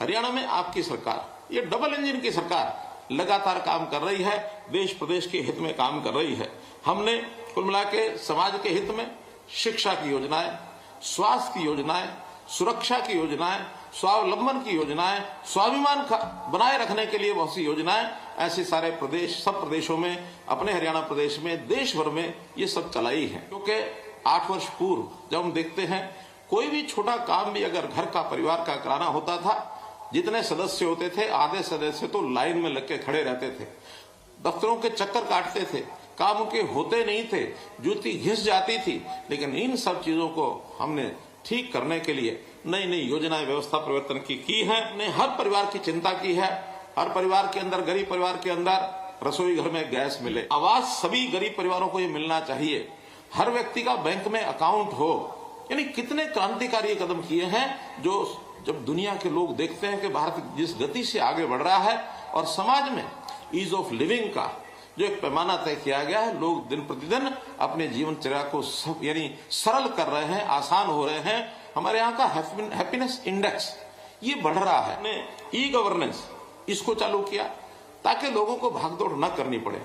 हरियाणा में आपकी सरकार, ये डबल इंजन की सरकार लगातार काम कर रही है, देश प्रदेश के हित में काम कर रही है। हमने कुल मिला के समाज के हित में शिक्षा की योजनाएं, स्वास्थ्य की योजनाएं, सुरक्षा की योजनाएं, स्वावलंबन की योजनाएं, स्वाभिमान बनाए रखने के लिए बहुत सी योजनाएं, ऐसे सारे प्रदेश, सब प्रदेशों में, अपने हरियाणा प्रदेश में, देश भर में ये सब चलाई है। क्योंकि 8 वर्ष पूर्व जब हम देखते हैं कोई भी छोटा काम भी अगर घर का, परिवार का कराना होता था, जितने सदस्य होते थे आधे सदस्य तो लाइन में लग के खड़े रहते थे, दफ्तरों के चक्कर काटते थे, काम के होते नहीं थे, जूती घिस जाती थी। लेकिन इन सब चीजों को हमने ठीक करने के लिए नई नई योजनाएं, व्यवस्था परिवर्तन की है। हमने हर परिवार की चिंता की है। हर परिवार के अंदर, गरीब परिवार के अंदर रसोई घर में गैस मिले, आवास सभी गरीब परिवारों को ये मिलना चाहिए, हर व्यक्ति का बैंक में अकाउंट हो। यानी कितने क्रांतिकारी कदम किए हैं जो जब दुनिया के लोग देखते हैं कि भारत जिस गति से आगे बढ़ रहा है और समाज में ईज ऑफ लिविंग का जो एक पैमाना तय किया गया है, लोग दिन प्रतिदिन अपने जीवनचर्या को यानी सरल कर रहे हैं, आसान हो रहे हैं। हमारे यहाँ का हैप्पीनेस इंडेक्स ये बढ़ रहा है। हमने ई गवर्नेंस इसको चालू किया ताकि लोगों को भागदौड़ न करनी पड़े।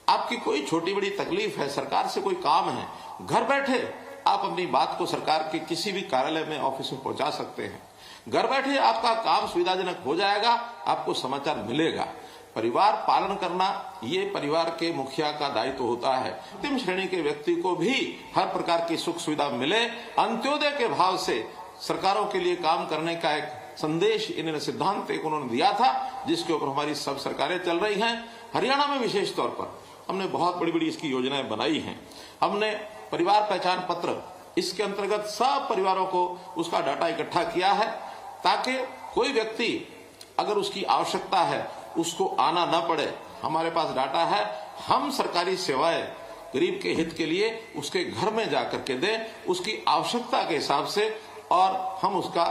आपकी कोई छोटी बड़ी तकलीफ है, सरकार से कोई काम है, घर बैठे आप अपनी बात को सरकार के किसी भी कार्यालय में, ऑफिस में पहुंचा सकते हैं। घर बैठे आपका काम सुविधाजनक हो जाएगा, आपको समाचार मिलेगा। परिवार पालन करना ये परिवार के मुखिया का दायित्व होता है। अंतिम श्रेणी के व्यक्ति को भी हर प्रकार की सुख सुविधा मिले, अंत्योदय के भाव से सरकारों के लिए काम करने का एक संदेश, इन्होंने सिद्धांत एक उन्होंने दिया था, जिसके ऊपर हमारी सब सरकारें चल रही हैं। हरियाणा में विशेष तौर पर हमने बहुत बड़ी बड़ी इसकी योजनाएं बनाई हैं। हमने परिवार पहचान पत्र, इसके अंतर्गत सब परिवारों को उसका डाटा इकट्ठा किया है ताकि कोई व्यक्ति अगर उसकी आवश्यकता है उसको आना ना पड़े। हमारे पास डाटा है, हम सरकारी सेवाएं गरीब के हित के लिए उसके घर में जाकर के दें, उसकी आवश्यकता के हिसाब से, और हम उसका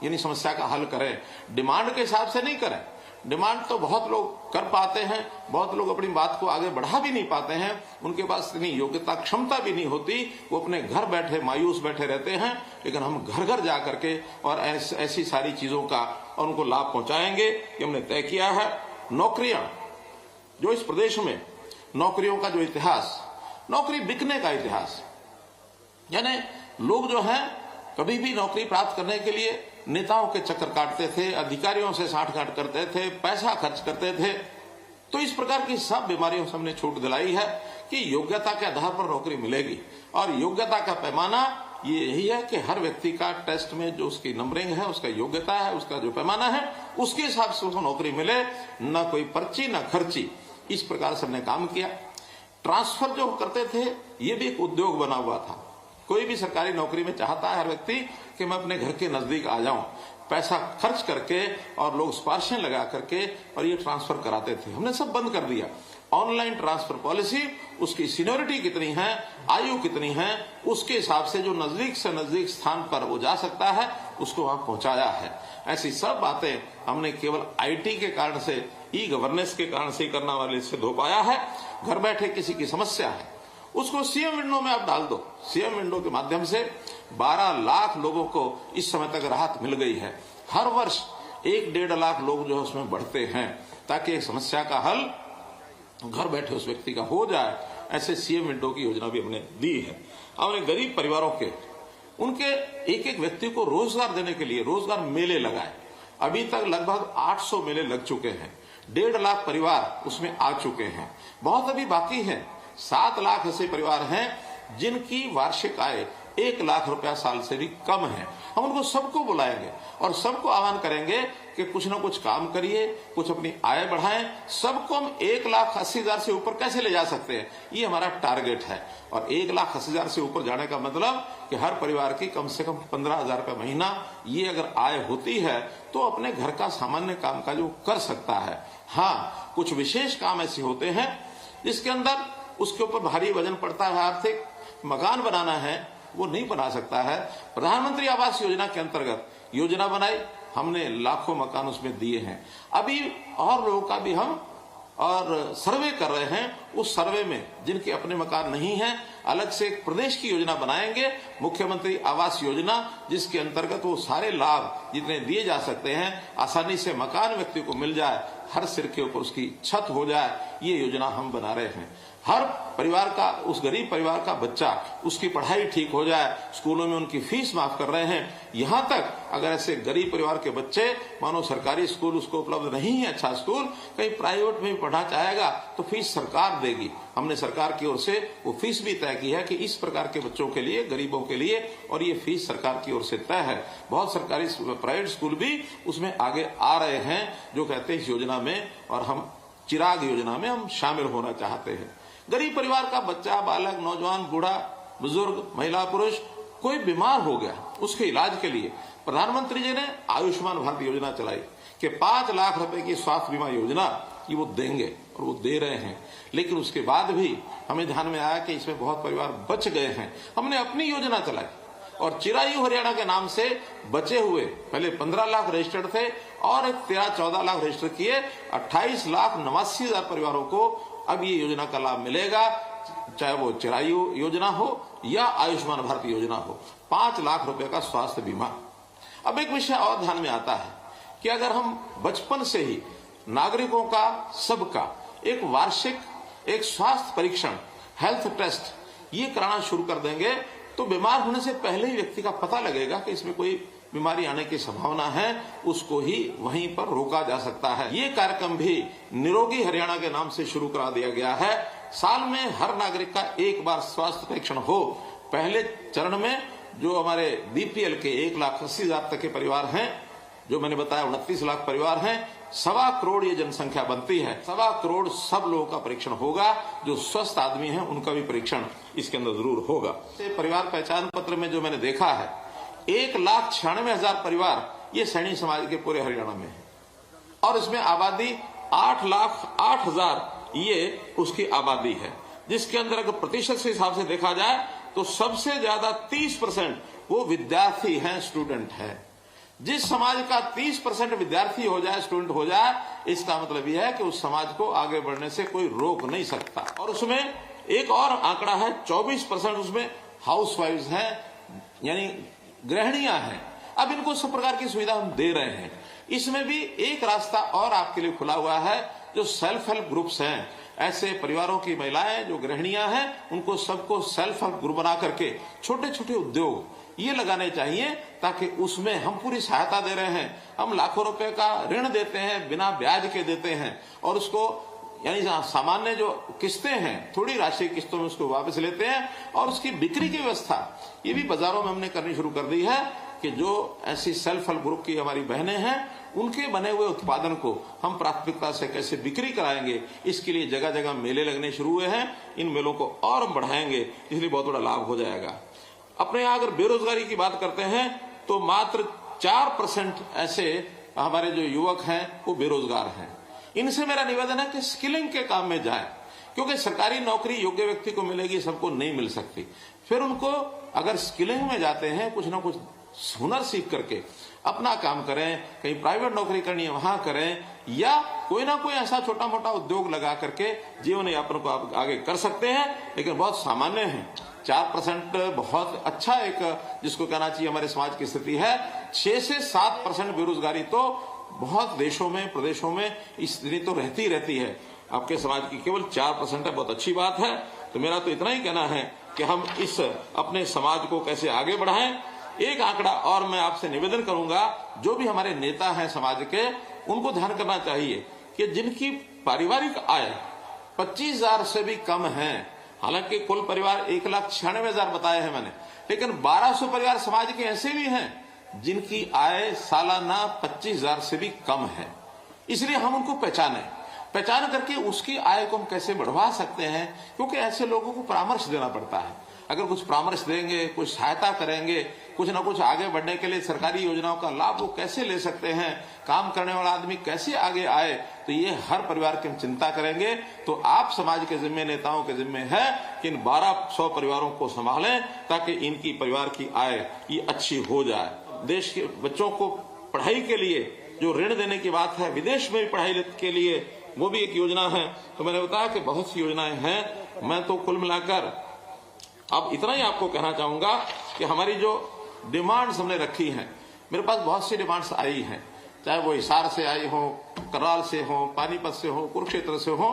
यानी समस्या का हल करें। डिमांड के हिसाब से नहीं करें। डिमांड तो बहुत लोग कर पाते हैं, बहुत लोग अपनी बात को आगे बढ़ा भी नहीं पाते हैं, उनके पास इतनी योग्यता, क्षमता भी नहीं होती, वो अपने घर बैठे मायूस बैठे रहते हैं। लेकिन हम घर घर जा करके और ऐसी सारी चीजों का और उनको लाभ पहुंचाएंगे, ये हमने तय किया है। नौकरियां, जो इस प्रदेश में नौकरियों का जो इतिहास, नौकरी बिकने का इतिहास, यानी लोग जो हैं कभी भी नौकरी प्राप्त करने के लिए नेताओं के चक्कर काटते थे, अधिकारियों से साठगांठ करते थे, पैसा खर्च करते थे। तो इस प्रकार की सब बीमारियों से हमने छूट दिलाई है कि योग्यता के आधार पर नौकरी मिलेगी। और योग्यता का पैमाना ये यही है कि हर व्यक्ति का टेस्ट में जो उसकी नंबरिंग है, उसका योग्यता है, उसका जो पैमाना है, उसके हिसाब से उसको नौकरी मिले, न कोई पर्ची न खर्ची। इस प्रकार से हमने काम किया। ट्रांसफर जो करते थे ये भी एक उद्योग बना हुआ था। कोई भी सरकारी नौकरी में चाहता है हर व्यक्ति कि मैं अपने घर के नजदीक आ जाऊं, पैसा खर्च करके और लोग सिफारिशें लगा करके और ये ट्रांसफर कराते थे। हमने सब बंद कर दिया। ऑनलाइन ट्रांसफर पॉलिसी, उसकी सीनियोरिटी कितनी है, आयु कितनी है, उसके हिसाब से जो नजदीक से नजदीक स्थान पर वो जा सकता है उसको वहां पहुंचाया है। ऐसी सब बातें हमने केवल IT के कारण से, ई गवर्नेंस के कारण से करना वाले सिद्ध हो पाया है। घर बैठे किसी की समस्या है उसको सीएम विंडो में आप डाल दो। सीएम विंडो के माध्यम से 12 लाख लोगों को इस समय तक राहत मिल गई है। हर वर्ष 1-1.5 लाख लोग जो है उसमें बढ़ते हैं ताकि एक समस्या का हल घर बैठे उस व्यक्ति का हो जाए। ऐसे सीएम विंडो की योजना भी हमने दी है। हमने गरीब परिवारों के, उनके एक एक व्यक्ति को रोजगार देने के लिए रोजगार मेले लगाए। अभी तक लगभग 800 मेले लग चुके हैं। 1.5 लाख परिवार उसमें आ चुके हैं। बहुत अभी बाकी है। 7 लाख ऐसे परिवार हैं जिनकी वार्षिक आय 1 लाख रुपया साल से भी कम है। हम उनको सबको बुलाएंगे और सबको आह्वान करेंगे कि कुछ ना कुछ काम करिए, कुछ अपनी आय बढ़ाएं। सबको हम 1,80,000 से ऊपर कैसे ले जा सकते हैं, ये हमारा टारगेट है। और 1,80,000 से ऊपर जाने का मतलब कि हर परिवार की कम से कम 15,000 रुपया महीना ये अगर आय होती है तो अपने घर का सामान्य काम काज वो कर सकता है। हाँ, कुछ विशेष काम ऐसे होते हैं जिसके अंदर उसके ऊपर भारी वजन पड़ता है, आर्थिक, मकान बनाना है वो नहीं बना सकता है। प्रधानमंत्री आवास योजना के अंतर्गत योजना बनाई, हमने लाखों मकान उसमें दिए हैं। अभी और लोगों का भी हम और सर्वे कर रहे हैं। उस सर्वे में जिनके अपने मकान नहीं हैं, अलग से एक प्रदेश की योजना बनाएंगे, मुख्यमंत्री आवास योजना, जिसके अंतर्गत वो सारे लाभ जितने दिए जा सकते हैं, आसानी से मकान व्यक्ति को मिल जाए, हर सिर के ऊपर उसकी छत हो जाए, ये योजना हम बना रहे हैं। हर परिवार का, उस गरीब परिवार का बच्चा, उसकी पढ़ाई ठीक हो जाए, स्कूलों में उनकी फीस माफ कर रहे हैं। यहां तक अगर ऐसे गरीब परिवार के बच्चे, मानो सरकारी स्कूल उसको उपलब्ध नहीं है, अच्छा स्कूल, कहीं प्राइवेट में भी पढ़ना चाहेगा तो फीस सरकार देगी। हमने सरकार की ओर से वो फीस भी तय की है कि इस प्रकार के बच्चों के लिए, गरीबों के लिए, और ये फीस सरकार की ओर से तय है। बहुत सरकारी प्राइवेट स्कूल भी उसमें आगे आ रहे हैं, जो कहते हैं इस योजना में, और हम चिराग योजना में हम शामिल होना चाहते हैं। गरीब परिवार का बच्चा, बालक, नौजवान, बूढ़ा, बुजुर्ग, महिला, पुरुष, कोई बीमार हो गया, उसके इलाज के लिए प्रधानमंत्री जी ने आयुष्मान भारत योजना चलाई कि 5 लाख रुपए की स्वास्थ्य बीमा योजना की वो देंगे, और वो दे रहे हैं। लेकिन उसके बाद भी हमें ध्यान में आया कि इसमें बहुत परिवार बच गए हैं। हमने अपनी योजना चलाई और चिरायु हरियाणा के नाम से बचे हुए, पहले 15 लाख रजिस्टर्ड थे और 13-14 लाख रजिस्टर किए, 28,89,000 परिवारों को अब ये योजना का लाभ मिलेगा, चाहे वो चिरायु योजना हो या आयुष्मान भारत योजना हो। 5 लाख रुपए का स्वास्थ्य बीमा। अब एक विषय और ध्यान में आता है कि अगर हम बचपन से ही नागरिकों का, सबका एक वार्षिक एक स्वास्थ्य परीक्षण, हेल्थ टेस्ट, ये कराना शुरू कर देंगे तो बीमार होने से पहले ही व्यक्ति का पता लगेगा कि इसमें कोई बीमारी आने की संभावना है, उसको ही वहीं पर रोका जा सकता है। ये कार्यक्रम भी निरोगी हरियाणा के नाम से शुरू करा दिया गया है। साल में हर नागरिक का एक बार स्वास्थ्य परीक्षण हो। पहले चरण में जो हमारे बीपीएल के 1,80,000 तक के परिवार हैं, जो मैंने बताया 29 लाख परिवार हैं, 1.25 करोड़ ये जनसंख्या बनती है। 1.25 करोड़ सब लोगों का परीक्षण होगा। जो स्वस्थ आदमी हैं उनका भी परीक्षण इसके अंदर जरूर होगा। परिवार पहचान पत्र में जो मैंने देखा है, 1,96,000 परिवार ये सैनी समाज के पूरे हरियाणा में है, और इसमें आबादी 8,08,000 ये उसकी आबादी है, जिसके अंदर अगर प्रतिशत के हिसाब से देखा जाए तो सबसे ज्यादा 30% वो विद्यार्थी हैं, स्टूडेंट हैं। जिस समाज का 30% विद्यार्थी हो जाए, स्टूडेंट हो जाए, इसका मतलब यह है कि उस समाज को आगे बढ़ने से कोई रोक नहीं सकता। और उसमें एक और आंकड़ा है, 24% उसमें हाउसवाइफ्स हैं, यानी गृहिणियां हैं। अब इनको सब प्रकार की सुविधा हम दे रहे हैं। इसमें भी एक रास्ता और आपके लिए खुला हुआ है, जो सेल्फ हेल्प ग्रुप्स हैं, ऐसे परिवारों की महिलाएं जो गृहिणियां हैं, उनको सबको सेल्फ हेल्प ग्रुप बना करके छोटे छोटे उद्योग ये लगाने चाहिए, ताकि उसमें हम पूरी सहायता दे रहे हैं। हम लाखों रुपए का ऋण देते हैं, बिना ब्याज के देते हैं, और उसको यानी सामान्य जो किस्तें हैं, थोड़ी राशि किस्तों में उसको वापस लेते हैं, और उसकी बिक्री की व्यवस्था ये भी बाजारों में हमने करनी शुरू कर दी है कि जो ऐसी सेल्फ हेल्प ग्रुप की हमारी बहनें हैं, उनके बने हुए उत्पादन को हम प्राथमिकता से कैसे बिक्री कराएंगे, इसके लिए जगह जगह मेले लगने शुरू हुए हैं। इन मेलों को और हम बढ़ाएंगे, इसलिए बहुत बड़ा लाभ हो जाएगा। अपने यहाँ अगर बेरोजगारी की बात करते हैं तो मात्र 4% ऐसे हमारे जो युवक हैं वो बेरोजगार हैं। इनसे मेरा निवेदन है कि स्किलिंग के काम में जाए, क्योंकि सरकारी नौकरी योग्य व्यक्ति को मिलेगी, सबको नहीं मिल सकती। फिर उनको अगर स्किलिंग में जाते हैं, कुछ ना कुछ हुनर सीख करके अपना काम करें, कहीं प्राइवेट नौकरी करनी है वहां करें, या कोई ना कोई ऐसा छोटा मोटा उद्योग लगा करके जीवन यापन को आप आगे कर सकते हैं। लेकिन बहुत सामान्य है, 4% बहुत अच्छा एक जिसको कहना चाहिए हमारे समाज की स्थिति है। 6 से 7% बेरोजगारी तो बहुत देशों में, प्रदेशों में स्थिति तो रहती है। आपके समाज की केवल 4% है, बहुत अच्छी बात है। तो मेरा तो इतना ही कहना है कि हम इस अपने समाज को कैसे आगे बढ़ाएं। एक आंकड़ा और मैं आपसे निवेदन करूंगा, जो भी हमारे नेता हैं समाज के, उनको ध्यान करना चाहिए कि जिनकी पारिवारिक आय 25,000 से भी कम है, हालांकि कुल परिवार 1,96,000 बताए हैं मैंने, लेकिन 1,200 परिवार समाज के ऐसे भी हैं जिनकी आय सालाना 25,000 से भी कम है। इसलिए हम उनको पहचान करके उसकी आय को हम कैसे बढ़वा सकते हैं, क्योंकि ऐसे लोगों को परामर्श देना पड़ता है। अगर कुछ परामर्श देंगे, कुछ सहायता करेंगे, कुछ ना कुछ आगे बढ़ने के लिए सरकारी योजनाओं का लाभ वो कैसे ले सकते हैं, काम करने वाला आदमी कैसे आगे आए, तो ये हर परिवार की हम चिंता करेंगे। तो आप समाज के जिम्मे, नेताओं के जिम्मे है कि इन 1,200 परिवारों को संभालें, ताकि इनकी परिवार की आय ये अच्छी हो जाए। देश के बच्चों को पढ़ाई के लिए जो ऋण देने की बात है, विदेश में भी पढ़ाई के लिए वो भी एक योजना है। तो मैंने बताया कि बहुत सी योजनाएं हैं। मैं तो कुल मिलाकर अब इतना ही आपको कहना चाहूंगा कि हमारी जो डिमांड्स हमने रखी हैं, मेरे पास बहुत सी डिमांड्स आई हैं, चाहे वो हिसार से आई हो, कराल से हो, पानीपत से हो, कुरुक्षेत्र से हो।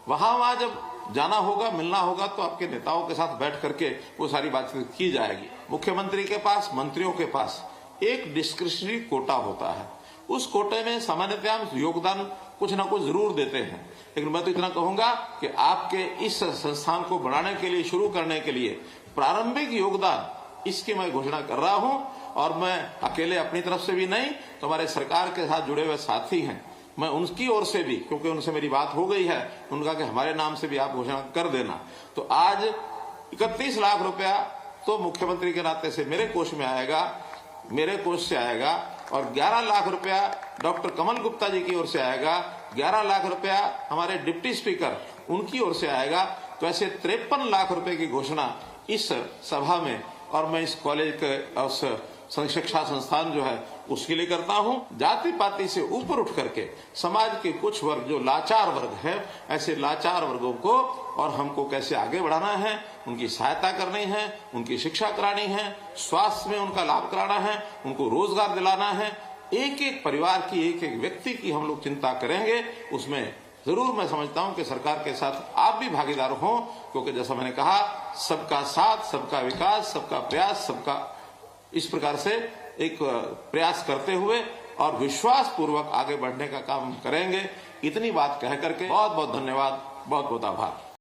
वहां जब जाना होगा, मिलना होगा, तो आपके नेताओं के साथ बैठ करके वो सारी बातचीत की जाएगी। मुख्यमंत्री के पास, मंत्रियों के पास एक डिस्क्रिशनरी कोटा होता है। उस कोटे में सामान्यतः हम योगदान कुछ ना कुछ जरूर देते हैं, लेकिन मैं तो इतना कहूंगा कि आपके इस संस्थान को बढ़ाने के लिए, शुरू करने के लिए प्रारंभिक योगदान इसकी मैं घोषणा कर रहा हूं। और मैं अकेले अपनी तरफ से भी नहीं, तो हमारे सरकार के साथ जुड़े हुए साथी हैं, मैं उनकी ओर से भी, क्योंकि उनसे मेरी बात हो गई है, उनका कि हमारे नाम से भी आप घोषणा कर देना। तो आज 31 लाख रुपया तो मुख्यमंत्री के नाते से मेरे कोष में आएगा, मेरे कोष से आएगा, और 11 लाख रुपया डॉक्टर कमल गुप्ता जी की ओर से आएगा, 11 लाख रुपया हमारे डिप्टी स्पीकर उनकी ओर से आएगा। तो ऐसे 53 लाख रुपए की घोषणा इस सभा में, और मैं इस कॉलेज के शिक्षा संस्थान जो है उसके लिए करता हूं। जाति पाति से ऊपर उठ करके समाज के कुछ वर्ग जो लाचार वर्ग है, ऐसे लाचार वर्गों को और हमको कैसे आगे बढ़ाना है, उनकी सहायता करनी है, उनकी शिक्षा करानी है, स्वास्थ्य में उनका लाभ कराना है, उनको रोजगार दिलाना है। एक एक परिवार की, एक एक व्यक्ति की हम लोग चिंता करेंगे। उसमें जरूर मैं समझता हूं कि सरकार के साथ आप भी भागीदार हों, क्योंकि जैसा मैंने कहा, सबका साथ, सबका विकास, सबका प्रयास, सबका, इस प्रकार से एक प्रयास करते हुए और विश्वास पूर्वक आगे बढ़ने का काम करेंगे। इतनी बात कह करके बहुत बहुत धन्यवाद, बहुत बहुत आभार।